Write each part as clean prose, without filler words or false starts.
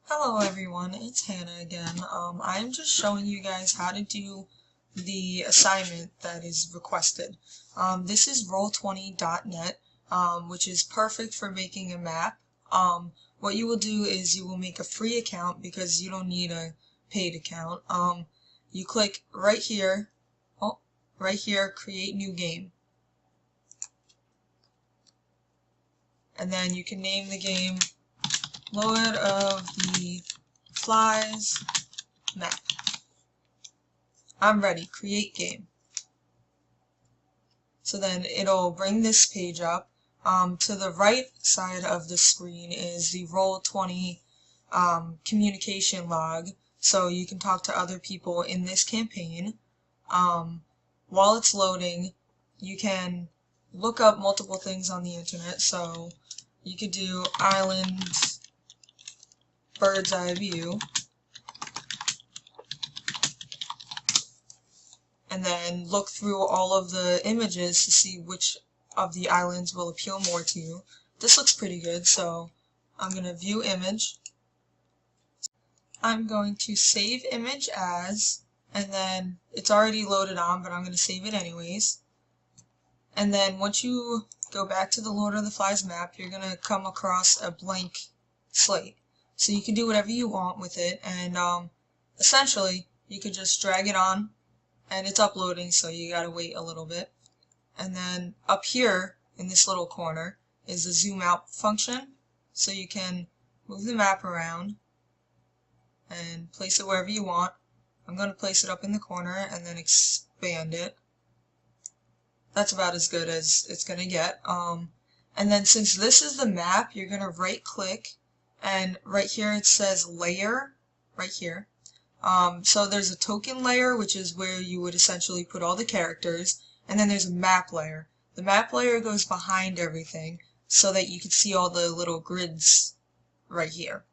Hello everyone, it's Hannah again. I'm just showing you guys how to do the assignment that is requested. This is Roll20.net, which is perfect for making a map. What you will do is you will make a free account because you don't need a paid account. You click right here, create new game. And then you can name the game Lord of the Flies map. I'm ready. Create game. So then it'll bring this page up. To the right side of the screen is the Roll20 communication log, so you can talk to other people in this campaign. While it's loading, you can look up multiple things on the internet. So you could do island bird's eye view, and then look through all of the images to see which of the islands will appeal more to you. This looks pretty good, so I'm going to view image. I'm going to save image as, and then it's already loaded on, but I'm going to save it anyways. And then once you go back to the Lord of the Flies map, you're going to come across a blank slate. So you can do whatever you want with it, and essentially you could just drag it on, and it's uploading, so you gotta wait a little bit. And then up here in this little corner is the zoom out function, so you can move the map around and place it wherever you want. I'm going to place it up in the corner and then expand it. That's about as good as it's going to get. And then since this is the map, you're going to right click, and right here it says layer, right here. So there's a token layer, which is where you would essentially put all the characters, and then there's a map layer. The map layer goes behind everything so that you can see all the little grids right here.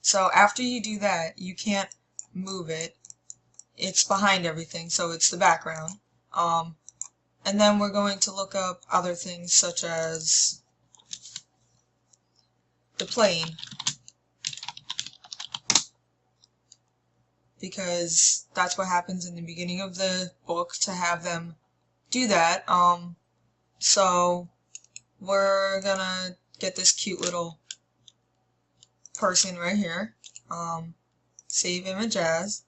So after you do that, you can't move it. It's behind everything, so it's the background. And then we're going to look up other things such as the plane, because that's what happens in the beginning of the book to have them do that. So we're gonna get this cute little person right here. Save image as,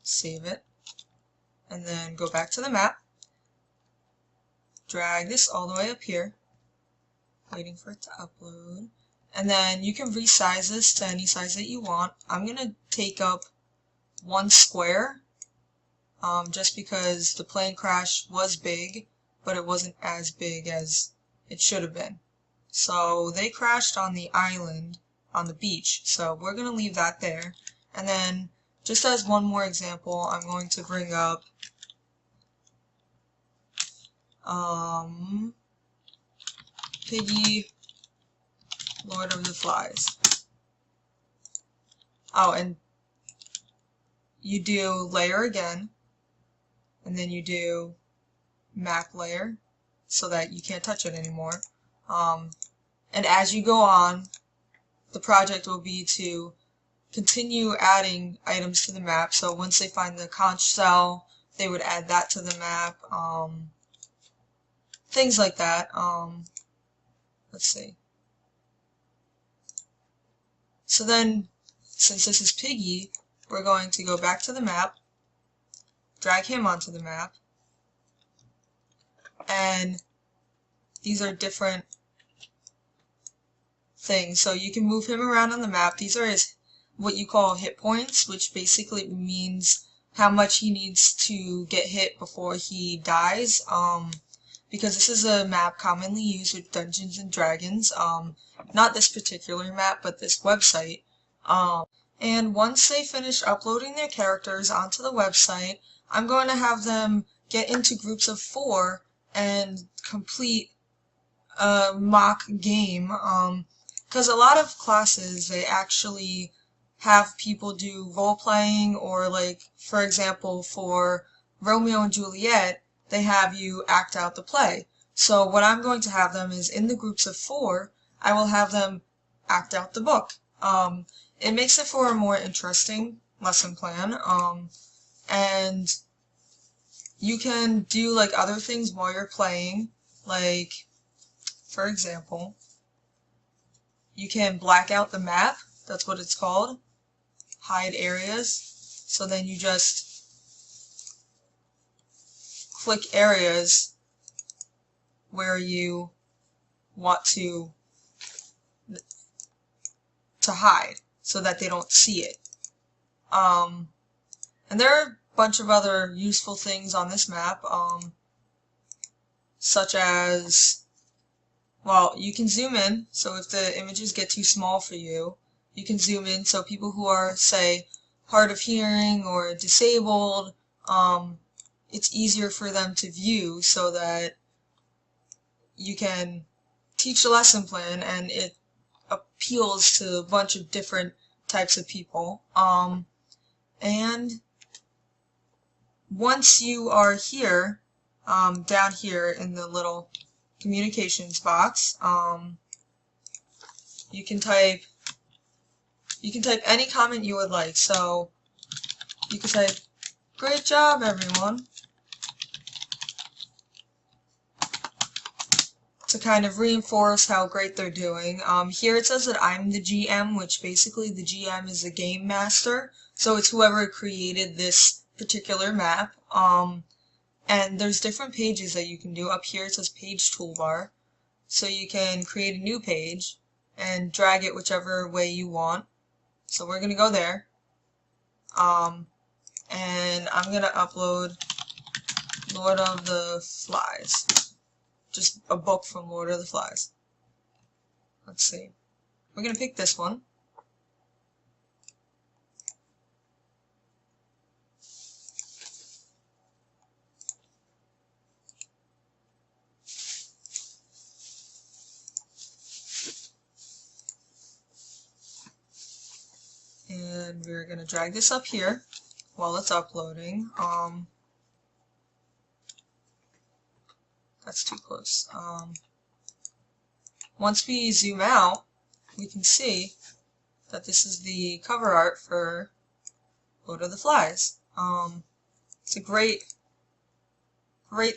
save it, and then go back to the map. Drag this all the way up here, waiting for it to upload. And then you can resize this to any size that you want. I'm gonna take up 1 square, just because the plane crash was big, but it wasn't as big as it should have been. So they crashed on the island, on the beach, so we're going to leave that there. And then, just as one more example, I'm going to bring up Piggy, Lord of the Flies. Oh, and you do layer again, and then you do map layer so that you can't touch it anymore. And as you go on, the project will be to continue adding items to the map. So once they find the conch shell, they would add that to the map. Things like that. Let's see. So then, since this is Piggy, we're going to go back to the map, drag him onto the map, and these are different things. So you can move him around on the map. These are his, what you call hit points, which basically means how much he needs to get hit before he dies. Because this is a map commonly used with Dungeons and Dragons. Not this particular map, but this website. And once they finish uploading their characters onto the website, I'm going to have them get into groups of 4 and complete a mock game. Because a lot of classes, they actually have people do role-playing, or like, for example, for Romeo and Juliet, they have you act out the play. So what I'm going to have them is, in the groups of 4, I will have them act out the book. It makes it for a more interesting lesson plan, and you can do like other things while you're playing, like for example, you can black out the map, that's what it's called, hide areas, so then you just click areas where you want to hide so that they don't see it. And there are a bunch of other useful things on this map, such as, well, you can zoom in, so if the images get too small for you, you can zoom in, so people who are, say, hard of hearing or disabled, it's easier for them to view so that you can teach a lesson plan and it appeals to a bunch of different types of people. And once you are here, down here in the little communications box, you can type any comment you would like. So you can type, "Great job, everyone," to kind of reinforce how great they're doing. Here it says that I'm the GM, which basically the GM is the game master, so it's whoever created this particular map. And there's different pages that you can do. Up here it says page toolbar, so you can create a new page and drag it whichever way you want. So we're gonna go there, and I'm gonna upload Lord of the Flies. Just a book from Lord of the Flies. Let's see. We're going to pick this one. And we're going to drag this up here while it's uploading. That's too close. Once we zoom out, we can see that this is the cover art for Lord of the Flies. It's a great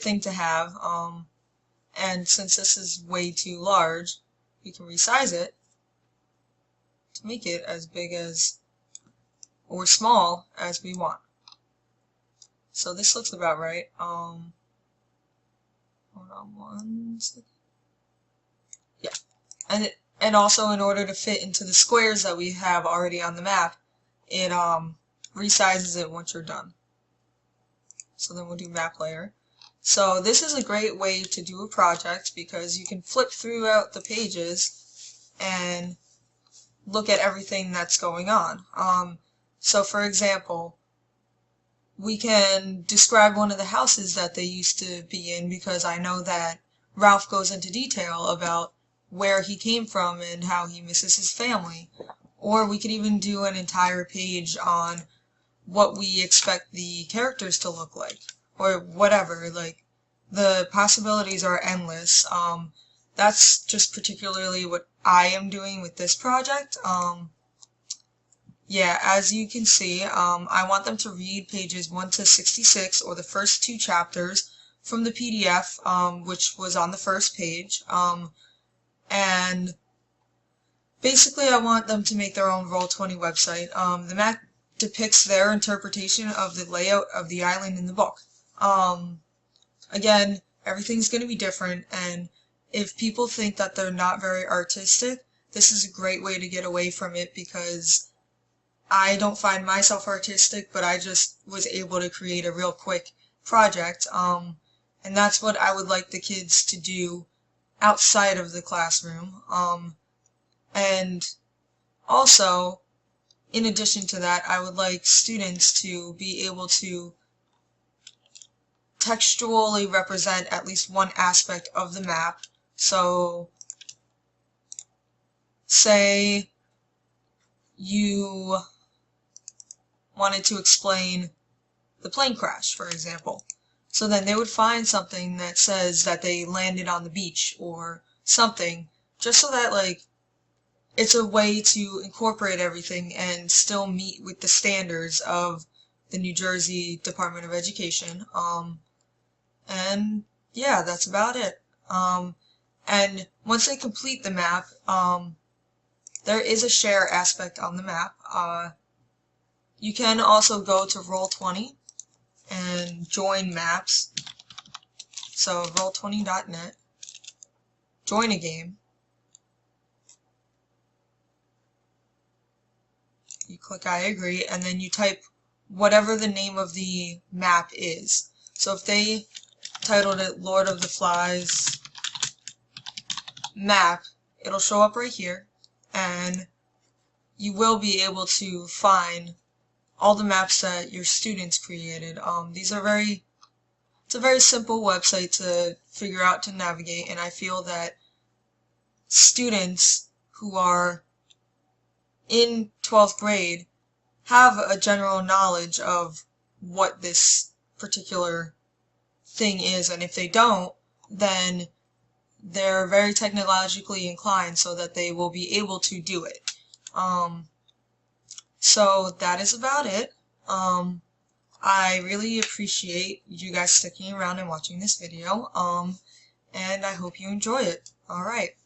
thing to have, and since this is way too large, we can resize it to make it as big as or small as we want. So this looks about right. Hold on one second. Yeah, and also in order to fit into the squares that we have already on the map, it resizes it once you're done. So then we'll do map layer. So this is a great way to do a project because you can flip throughout the pages and look at everything that's going on. So for example, we can describe one of the houses that they used to be in, because I know that Ralph goes into detail about where he came from and how he misses his family. Or we could even do an entire page on what we expect the characters to look like, or whatever. Like, the possibilities are endless. That's just particularly what I am doing with this project. Yeah, as you can see, I want them to read pages 1 to 66, or the first 2 chapters from the PDF, which was on the first page. And basically I want them to make their own Roll20 website. The map depicts their interpretation of the layout of the island in the book. Again, everything's going to be different, and if people think that they're not very artistic, this is a great way to get away from it, because I don't find myself artistic, but I just was able to create a real quick project, and that's what I would like the kids to do outside of the classroom. And also, in addition to that, I would like students to be able to textually represent at least one aspect of the map. So, say you wanted to explain the plane crash, for example. So then they would find something that says that they landed on the beach or something, just so that, like, it's a way to incorporate everything and still meet with the standards of the New Jersey Department of Education. And yeah, that's about it. And once they complete the map, there is a share aspect on the map. You can also go to Roll20 and join maps. So Roll20.net, join a game. You click I agree, and then you type whatever the name of the map is. So if they titled it Lord of the Flies map, it'll show up right here, and you will be able to find all the maps that your students created. It's a very simple website to figure out to navigate, and I feel that students who are in 12th grade have a general knowledge of what this particular thing is, and if they don't, then they're very technologically inclined so that they will be able to do it. So that is about it. I really appreciate you guys sticking around and watching this video, and I hope you enjoy it. Alright.